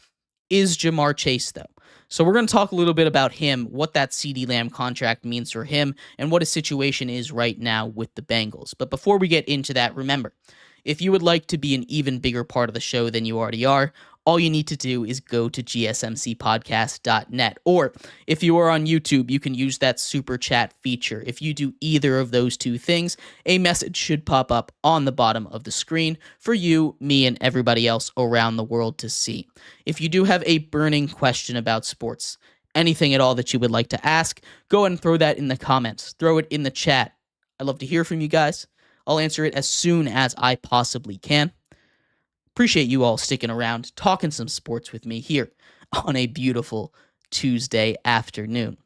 is Jamar Chase, though. So we're going to talk a little bit about him, what that CeeDee Lamb contract means for him, and what his situation is right now with the Bengals. But before we get into that, remember, if you would like to be an even bigger part of the show than you already are, all you need to do is go to GSMCpodcast.net. Or if you are on YouTube, you can use that super chat feature. If you do either of those two things, a message should pop up on the bottom of the screen for you, me, and everybody else around the world to see. If you do have a burning question about sports, anything at all that you would like to ask, go ahead and throw that in the comments. Throw it in the chat. I'd love to hear from you guys. I'll answer it as soon as I possibly can. Appreciate you all sticking around, talking some sports with me here on a beautiful Tuesday afternoon.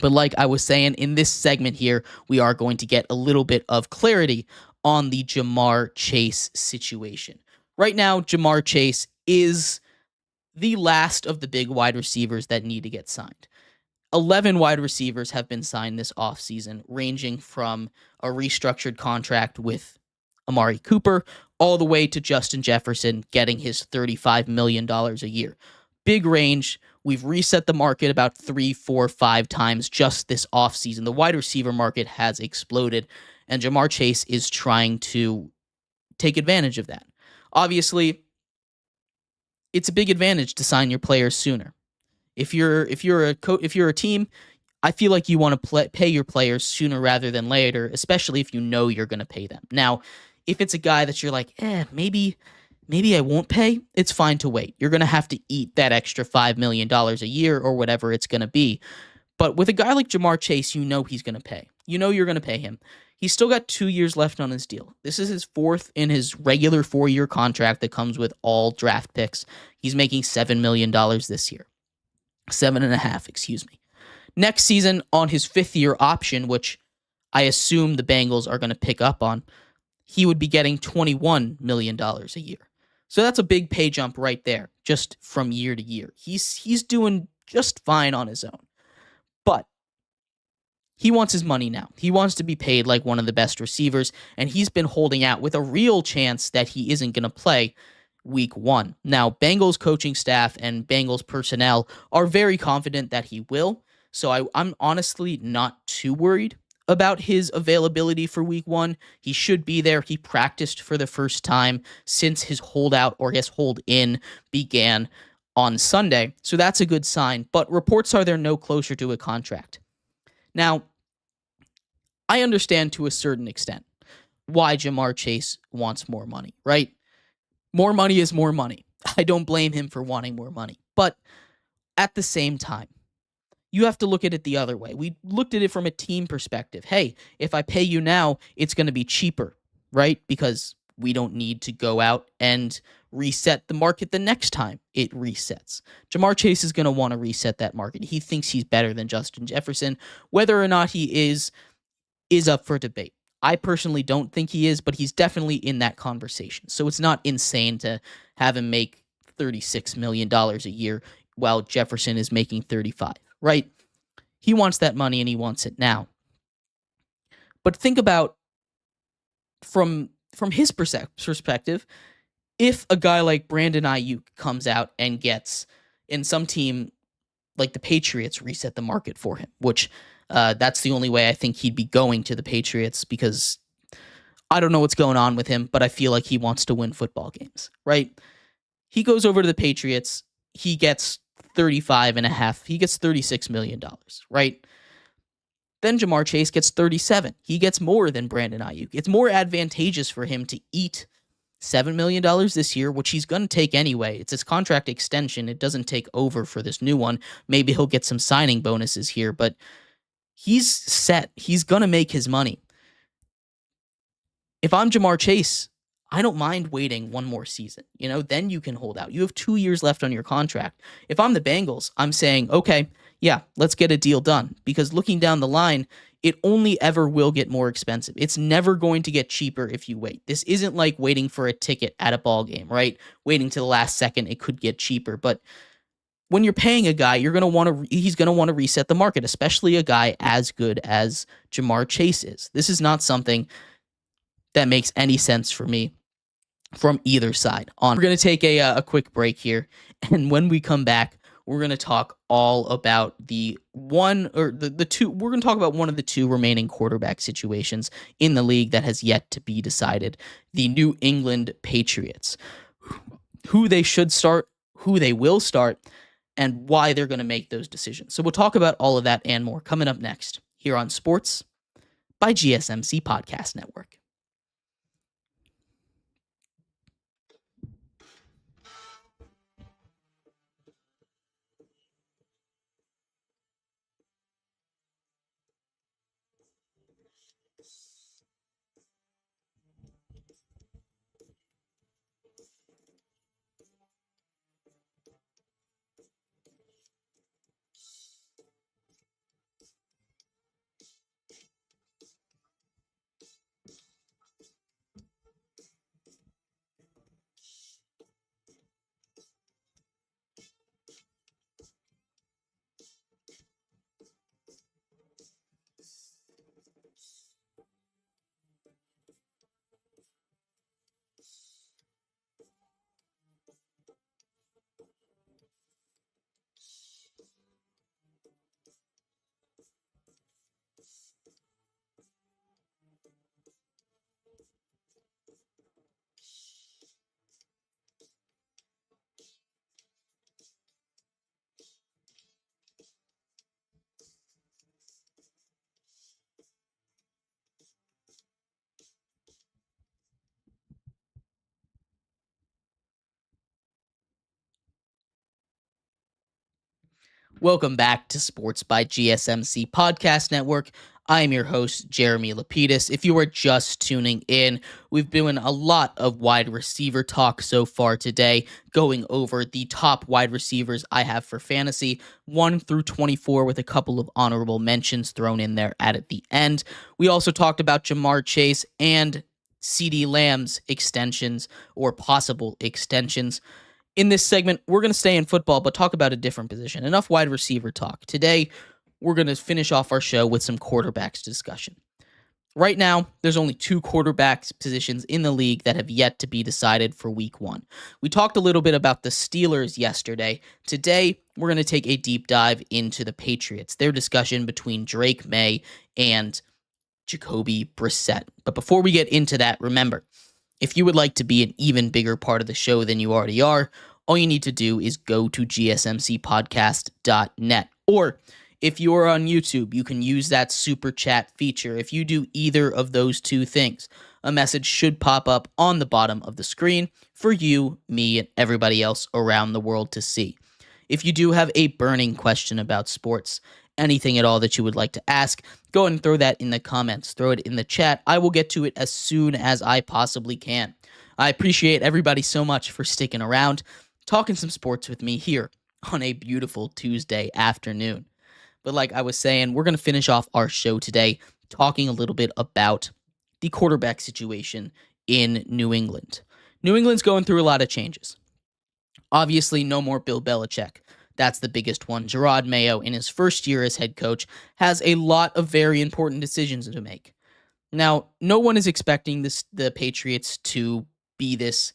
But like I was saying, in this segment here, we are going to get a little bit of clarity on the Ja'Marr Chase situation. Right now, Ja'Marr Chase is the last of the big wide receivers that need to get signed. 11 wide receivers have been signed this offseason, ranging from a restructured contract with Amari Cooper all the way to Justin Jefferson getting his $35 million a year. Big range. We've reset the market about 3, 4, 5 times just this offseason. The wide receiver market has exploded, and Ja'Marr Chase is trying to take advantage of that. Obviously, it's a big advantage to sign your players sooner. If you're a team, I feel like you want to pay your players sooner rather than later, especially if you know you're going to pay them. Now, if it's a guy that you're like, maybe I won't pay, it's fine to wait. You're going to have to eat that extra $5 million a year or whatever it's going to be. But with a guy like Ja'Marr Chase, you know he's going to pay. You know you're going to pay him. He's still got 2 years left on his deal. This is his fourth in his regular 4-year contract that comes with all draft picks. He's making $7 million this year. 7.5, excuse me. Next season, on his 5th-year option, which I assume the Bengals are going to pick up on, he would be getting $21 million a year. So that's a big pay jump right there, just from year to year. He's doing just fine on his own. But he wants his money now. He wants to be paid like one of the best receivers, and he's been holding out with a real chance that he isn't going to play week 1. Now, Bengals coaching staff and Bengals personnel are very confident that he will, so I'm honestly not too worried about his availability for week 1. He should be there. He practiced for the first time since his holdout, or his hold-in, began on Sunday, so that's a good sign, but reports are they're no closer to a contract. Now, I understand to a certain extent why Ja'Marr Chase wants more money, right? More money is more money. I don't blame him for wanting more money. But at the same time, you have to look at it the other way. We looked at it from a team perspective. Hey, if I pay you now, it's going to be cheaper, right? Because we don't need to go out and reset the market the next time it resets. Ja'Marr Chase is going to want to reset that market. He thinks he's better than Justin Jefferson. Whether or not he is up for debate. I personally don't think he is, but he's definitely in that conversation. So it's not insane to have him make $36 million a year while Jefferson is making 35, right? He wants that money and he wants it now. But think about from his perspective, if a guy like Brandon Ayuk comes out and gets, in some team like the Patriots, reset the market for him, which that's the only way I think he'd be going to the Patriots, because I don't know what's going on with him, but I feel like he wants to win football games, right? He goes over to the Patriots. He gets 35.5. He gets $36 million, right? Then Ja'Marr Chase gets 37. He gets more than Brandon Ayuk. It's more advantageous for him to eat $7 million this year, which he's going to take anyway. It's his contract extension. It doesn't take over for this new one. Maybe he'll get some signing bonuses here, but he's set. He's going to make his money. If I'm Ja'Marr Chase, I don't mind waiting one more season. Then you can hold out. You have 2 years left on your contract. If I'm the Bengals, I'm saying, okay, yeah, let's get a deal done. Because looking down the line, it only ever will get more expensive. It's never going to get cheaper if you wait. This isn't like waiting for a ticket at a ball game, right? Waiting to the last second, it could get cheaper. But when you're paying a guy, he's going to want to reset the market, especially a guy as good as Ja'Marr Chase is. This is not something that makes any sense for me from either side. We're going to take a quick break here, and when we come back, we're going to talk all about the two. We're going to talk about one of the 2 remaining quarterback situations in the league that has yet to be decided: the New England Patriots, who they should start, who they will start, and why they're going to make those decisions. So we'll talk about all of that and more coming up next here on Sports by GSMC Podcast Network. Welcome back to Sports by GSMC Podcast Network. I am your host, Jeremy Lapidus. If you are just tuning in, we've been doing a lot of wide receiver talk so far today, going over the top wide receivers I have for fantasy, 1 through 24, with a couple of honorable mentions thrown in there at the end. We also talked about Jamar Chase and CeeDee Lamb's extensions or possible extensions. In this segment, we're going to stay in football, but talk about a different position. Enough wide receiver talk. Today, we're going to finish off our show with some quarterbacks discussion. Right now, there's only 2 quarterbacks positions in the league that have yet to be decided for week 1. We talked a little bit about the Steelers yesterday. Today, we're going to take a deep dive into the Patriots, their discussion between Drake May and Jacoby Brissett. But before we get into that, remember, if you would like to be an even bigger part of the show than you already are, all you need to do is go to GSMCPodcast.net. Or if you are on YouTube, you can use that super chat feature. If you do either of those 2 things, a message should pop up on the bottom of the screen for you, me, and everybody else around the world to see. If you do have a burning question about sports, anything at all that you would like to ask, go ahead and throw that in the comments. Throw it in the chat. I will get to it as soon as I possibly can. I appreciate everybody so much for sticking around, talking some sports with me here on a beautiful Tuesday afternoon. But like I was saying, we're going to finish off our show today talking a little bit about the quarterback situation in New England. New England's going through a lot of changes. Obviously, no more Bill Belichick. That's the biggest one. Jerod Mayo, in his first year as head coach, has a lot of very important decisions to make. Now, no one is expecting the Patriots to be this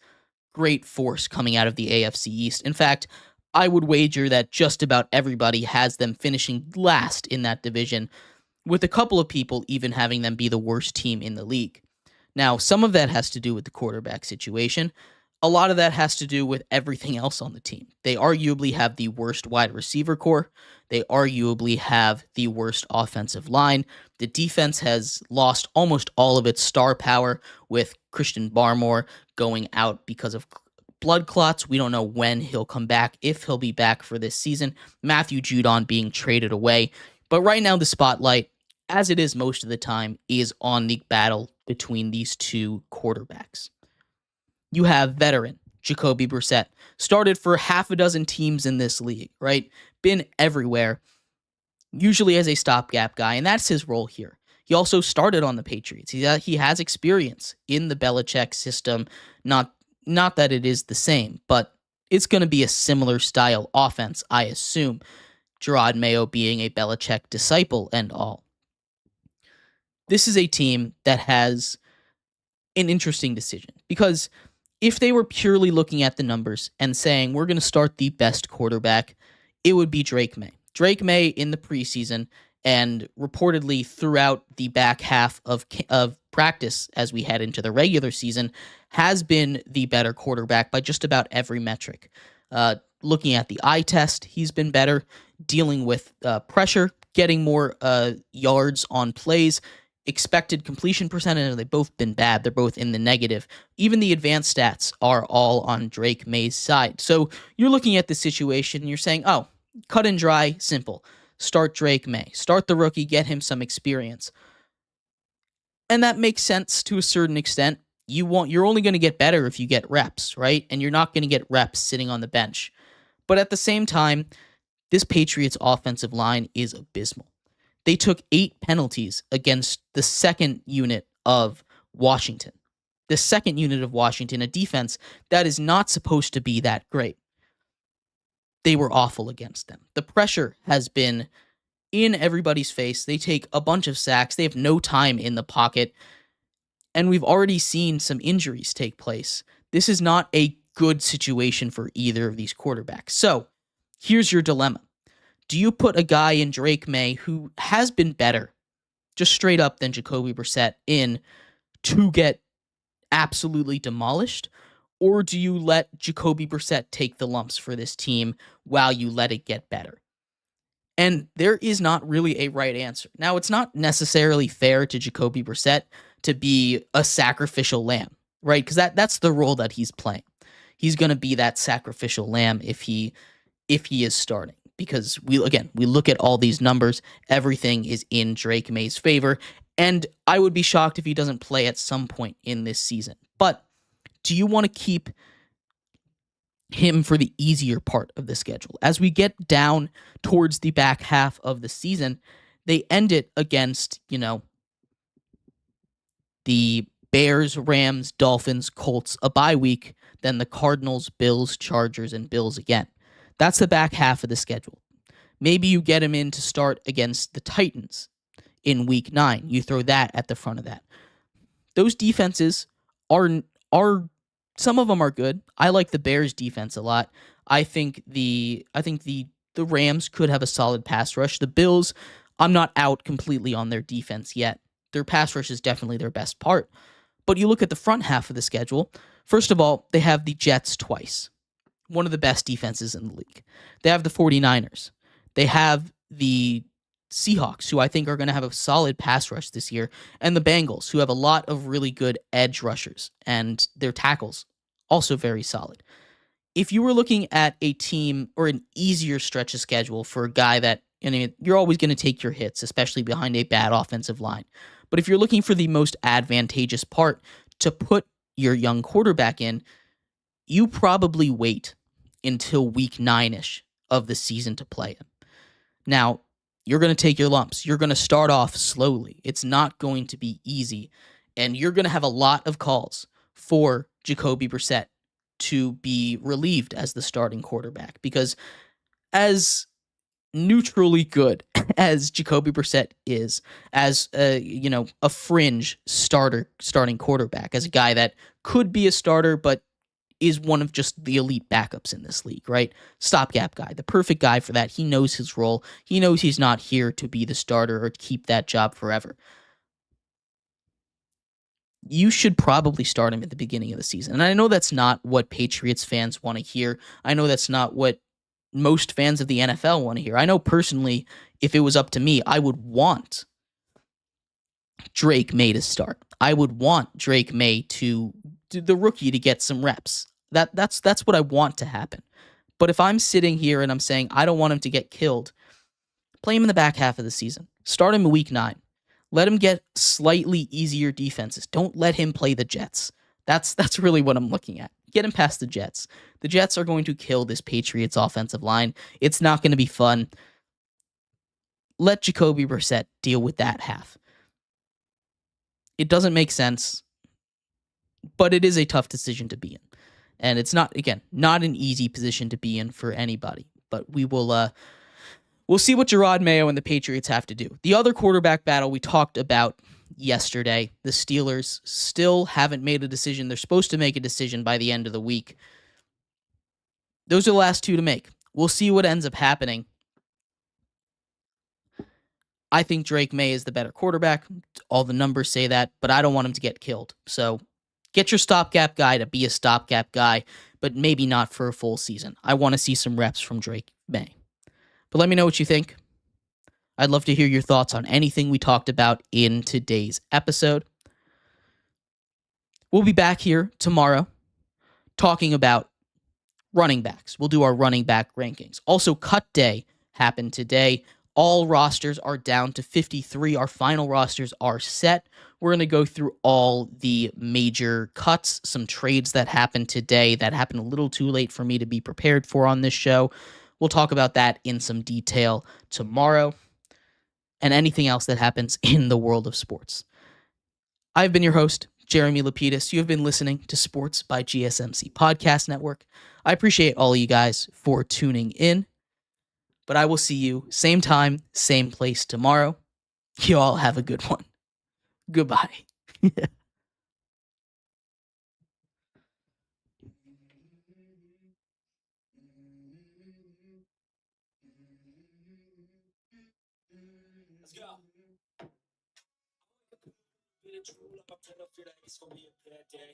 great force coming out of the AFC East. In fact, I would wager that just about everybody has them finishing last in that division, with a couple of people even having them be the worst team in the league. Now, some of that has to do with the quarterback situation. A lot of that has to do with everything else on the team. They arguably have the worst wide receiver core. They arguably have the worst offensive line. The defense has lost almost all of its star power, with Christian Barmore going out because of blood clots. We don't know when he'll come back, if he'll be back for this season. Matthew Judon being traded away. But right now, the spotlight, as it is most of the time, is on the battle between these 2 quarterbacks. You have veteran Jacoby Brissett, started for half a dozen teams in this league, right? Been everywhere, usually as a stopgap guy, and that's his role here. He also started on the Patriots. He has experience in the Belichick system. Not that it is the same, but it's going to be a similar style offense, I assume. Jerod Mayo being a Belichick disciple and all. This is a team that has an interesting decision, because if they were purely looking at the numbers and saying, we're going to start the best quarterback, it would be Drake May. Drake May in the preseason and reportedly throughout the back half of practice as we head into the regular season has been the better quarterback by just about every metric. Looking at the eye test, he's been better. Dealing with pressure, getting more yards on plays. Expected completion percentage, they've both been bad. They're both in the negative. Even the advanced stats are all on Drake May's side. So you're looking at the situation and you're saying, oh, cut and dry, simple. Start Drake May. Start the rookie, get him some experience. And that makes sense to a certain extent. You're only going to get better if you get reps, right? And you're not going to get reps sitting on the bench. But at the same time, this Patriots offensive line is abysmal. They took 8 penalties against the second unit of Washington. The second unit of Washington, a defense that is not supposed to be that great. They were awful against them. The pressure has been in everybody's face. They take a bunch of sacks. They have no time in the pocket. And we've already seen some injuries take place. This is not a good situation for either of these quarterbacks. So here's your dilemma. Do you put a guy in Drake May who has been better, just straight up, than Jacoby Brissett in to get absolutely demolished? Or do you let Jacoby Brissett take the lumps for this team while you let it get better? And there is not really a right answer. Now, it's not necessarily fair to Jacoby Brissett to be a sacrificial lamb, right? Because that's the role that he's playing. He's going to be that sacrificial lamb if he is starting. because we look at all these numbers, everything is in Drake May's favor, and I would be shocked if he doesn't play at some point in this season. But do you want to keep him for the easier part of the schedule? As we get down towards the back half of the season, they end it against, the Bears, Rams, Dolphins, Colts, a bye week, then the Cardinals, Bills, Chargers, and Bills again. That's the back half of the schedule. Maybe you get him in to start against the Titans in week 9. You throw that at the front of that. Those defenses are some of them are good. I like the Bears defense a lot. I think the Rams could have a solid pass rush. The Bills, I'm not out completely on their defense yet. Their pass rush is definitely their best part. But you look at the front half of the schedule. First of all, they have the Jets twice. One of the best defenses in the league. They have the 49ers. They have the Seahawks, who I think are going to have a solid pass rush this year, and the Bengals, who have a lot of really good edge rushers, and their tackles also very solid. If you were looking at a team or an easier stretch of schedule for a guy that, you're always going to take your hits, especially behind a bad offensive line. But if you're looking for the most advantageous part to put your young quarterback in, you probably wait until week 9-ish of the season to play him. Now, you're going to take your lumps. You're going to start off slowly. It's not going to be easy. And you're going to have a lot of calls for Jacoby Brissett to be relieved as the starting quarterback. Because as neutrally good as Jacoby Brissett is, as a fringe starting quarterback, as a guy that could be a starter, but is one of just the elite backups in this league, right? Stopgap guy, the perfect guy for that. He knows his role. He knows he's not here to be the starter or keep that job forever. You should probably start him at the beginning of the season. And I know that's not what Patriots fans want to hear. I know that's not what most fans of the NFL want to hear. I know personally, if it was up to me, I would want Drake May to start. I would want Drake May to the rookie to get some reps. That's what I want to happen. But if I'm sitting here and I'm saying I don't want him to get killed, play him in the back half of the season. Start him in week 9. Let him get slightly easier defenses. Don't let him play the Jets. That's really what I'm looking at. Get him past the Jets. The Jets are going to kill this Patriots offensive line. It's not going to be fun. Let Jacoby Brissett deal with that half. It doesn't make sense, but it is a tough decision to be in. And it's not an easy position to be in for anybody. But we'll see what Gerard Mayo and the Patriots have to do. The other quarterback battle we talked about yesterday, the Steelers still haven't made a decision. They're supposed to make a decision by the end of the week. Those are the last two to make. We'll see what ends up happening. I think Drake May is the better quarterback. All the numbers say that, but I don't want him to get killed. So get your stopgap guy to be a stopgap guy, but maybe not for a full season. I want to see some reps from Drake May. But let me know what you think. I'd love to hear your thoughts on anything we talked about in today's episode. We'll be back here tomorrow talking about running backs. We'll do our running back rankings. Also, cut day happened today. All rosters are down to 53. Our final rosters are set. We're going to go through all the major cuts, some trades that happened today that happened a little too late for me to be prepared for on this show. We'll talk about that in some detail tomorrow and anything else that happens in the world of sports. I've been your host, Jeremy Lapidus. You have been listening to Sports by GSMC Podcast Network. I appreciate all of you guys for tuning in, but I will see you same time, same place tomorrow. You all have a good one. Goodbye. Let's go. Bit of drool, I'm up to the feel like it's gonna be a bad day.